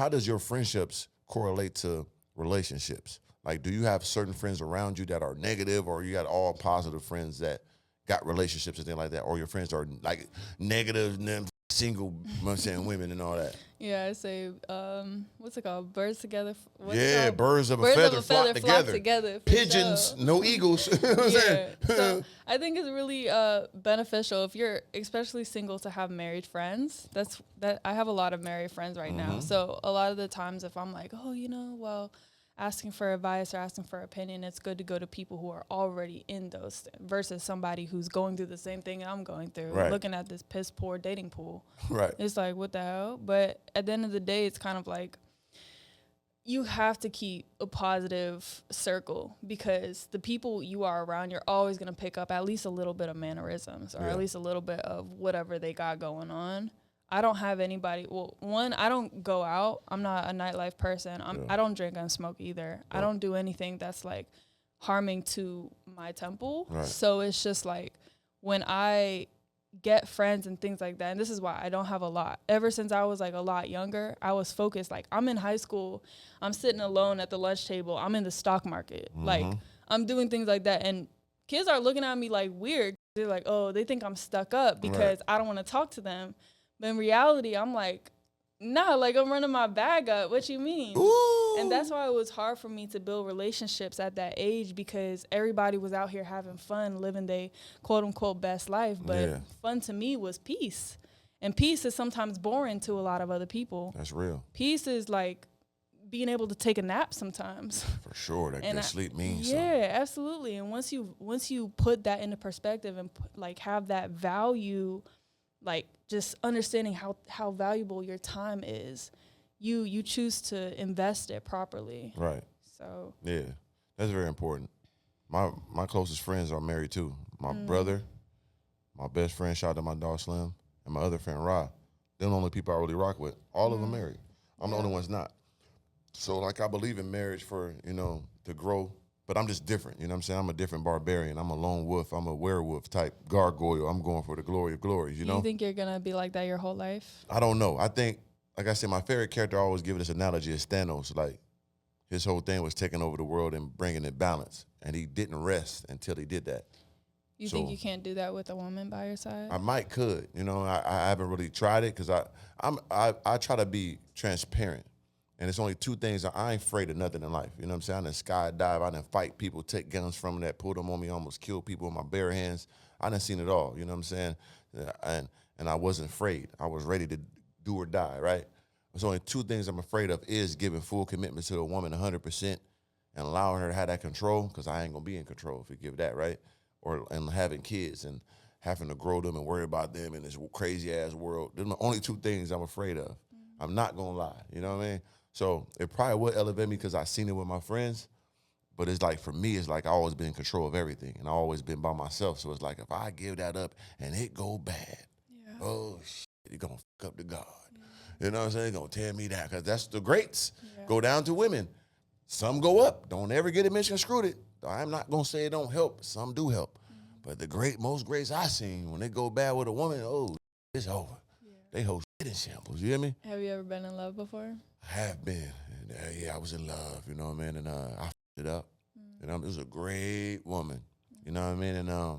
how does your friendships correlate to relationships? Like, do you have certain friends around you that are negative, or you got all positive friends that got relationships and things like that, or your friends are like negative and then single, you know what I'm saying, women and all that? Yeah, I say, what's it called? Birds together. Yeah, birds of a feather flock together. Pigeons, sure. no eagles. You know what I'm saying? So I think it's really beneficial if you're especially single to have married friends. That I have a lot of married friends right now. So a lot of the times if I'm like, oh, well, asking for advice or asking for opinion, it's good to go to people who are already in those versus somebody who's going through the same thing I'm going through, looking at this piss poor dating pool. Right. It's like, what the hell? But at the end of the day, it's kind of like you have to keep a positive circle because the people you are around, you're always going to pick up at least a little bit of mannerisms or at least a little bit of whatever they got going on. I don't have anybody. Well, one, I don't go out. I'm not a nightlife person. I don't drink and smoke either. I don't do anything that's like harming to my temple. Right. So it's just like when I get friends and things like that, and this is why I don't have a lot. Ever since I was like a lot younger, I was focused. Like I'm in high school, I'm sitting alone at the lunch table. I'm in the stock market. Like I'm doing things like that. And kids are looking at me like weird. They're like, oh, they think I'm stuck up because I don't want to talk to them. But in reality, I'm like, nah, like I'm running my bag up. What you mean? Ooh. And that's why it was hard for me to build relationships at that age because everybody was out here having fun, living their quote unquote best life. But fun to me was peace. And peace is sometimes boring to a lot of other people. That's real. Peace is like being able to take a nap sometimes. For sure. That sleep means something. Yeah, absolutely. And once you put that into perspective and like have that value, like just understanding how valuable your time is, you choose to invest it properly. Right. So yeah, that's very important. My closest friends are married too. My brother, my best friend, shout out to my dog Slim, and my other friend Ra. They're the only people I really rock with. All of them married. I'm the only one's not. So like I believe in marriage for, to grow. But I'm just different, you know what I'm saying? I'm a different barbarian. I'm a lone wolf. I'm a werewolf type gargoyle. I'm going for the glory of glories, you know? You think you're going to be like that your whole life? I don't know. I think, like I said, my favorite character, I always give this analogy, is Thanos. Like, his whole thing was taking over the world and bringing it balance. And he didn't rest until he did that. You think you can't do that with a woman by your side? I could. I haven't really tried it because I try to be transparent. And it's only two things. I ain't afraid of nothing in life. You know what I'm saying? I done skydive. I done fight people, take guns from them that pull them on me, almost kill people with my bare hands. I done seen it all. You know what I'm saying? And I wasn't afraid. I was ready to do or die, right? There's only two things I'm afraid of is giving full commitment to a woman 100% and allowing her to have that control because I ain't going to be in control if you give that, right? And having kids and having to grow them and worry about them in this crazy-ass world. They're the only two things I'm afraid of. I'm not going to lie. You know what I mean? So it probably would elevate me because I seen it with my friends, but it's like for me, it's like I always been in control of everything and I always been by myself. So it's like if I give that up and it go bad, oh shit, it gonna fuck up the God. You know what I'm saying? It's gonna tear me down because that's the greats. Go down to women. Some go up. Don't ever get it misconstrued it. I'm not gonna say it don't help. Some do help. But the most greats I seen, when they go bad with a woman, oh, it's over. They hold shit in shambles. You hear me? Have you ever been in love before? I have been. And, I was in love, you know what I mean? And I f***ed it up. It was a great woman, you know what I mean? And I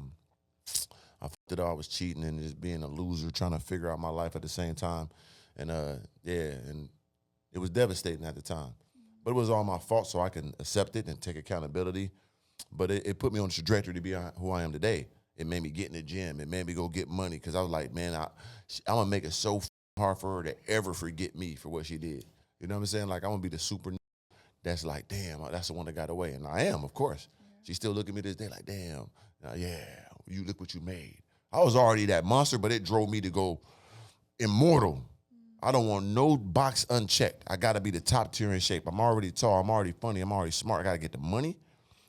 f***ed it up. I was cheating and just being a loser, trying to figure out my life at the same time. And, and it was devastating at the time. But it was all my fault, so I can accept it and take accountability. But it put me on the trajectory to be who I am today. It made me get in the gym. It made me go get money because I was like, man, I'm going to make it so hard for her to ever forget me for what she did. You know what I'm saying? Like, I'm going to be the super that's like, damn, that's the one that got away. And I am, of course. She still look at me this day like, damn, you look what you made. I was already that monster, but it drove me to go immortal. I don't want no box unchecked. I got to be the top tier in shape. I'm already tall. I'm already funny. I'm already smart. I got to get the money.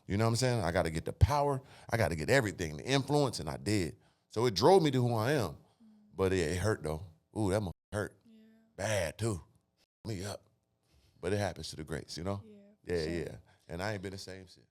You know what I'm saying? I got to get the power. I got to get everything, the influence, and I did. So it drove me to who I am. But it hurt, though. Ooh, that hurt. Bad, too. Me up. But it happens to the greats, you know? Yeah. And I ain't been the same since.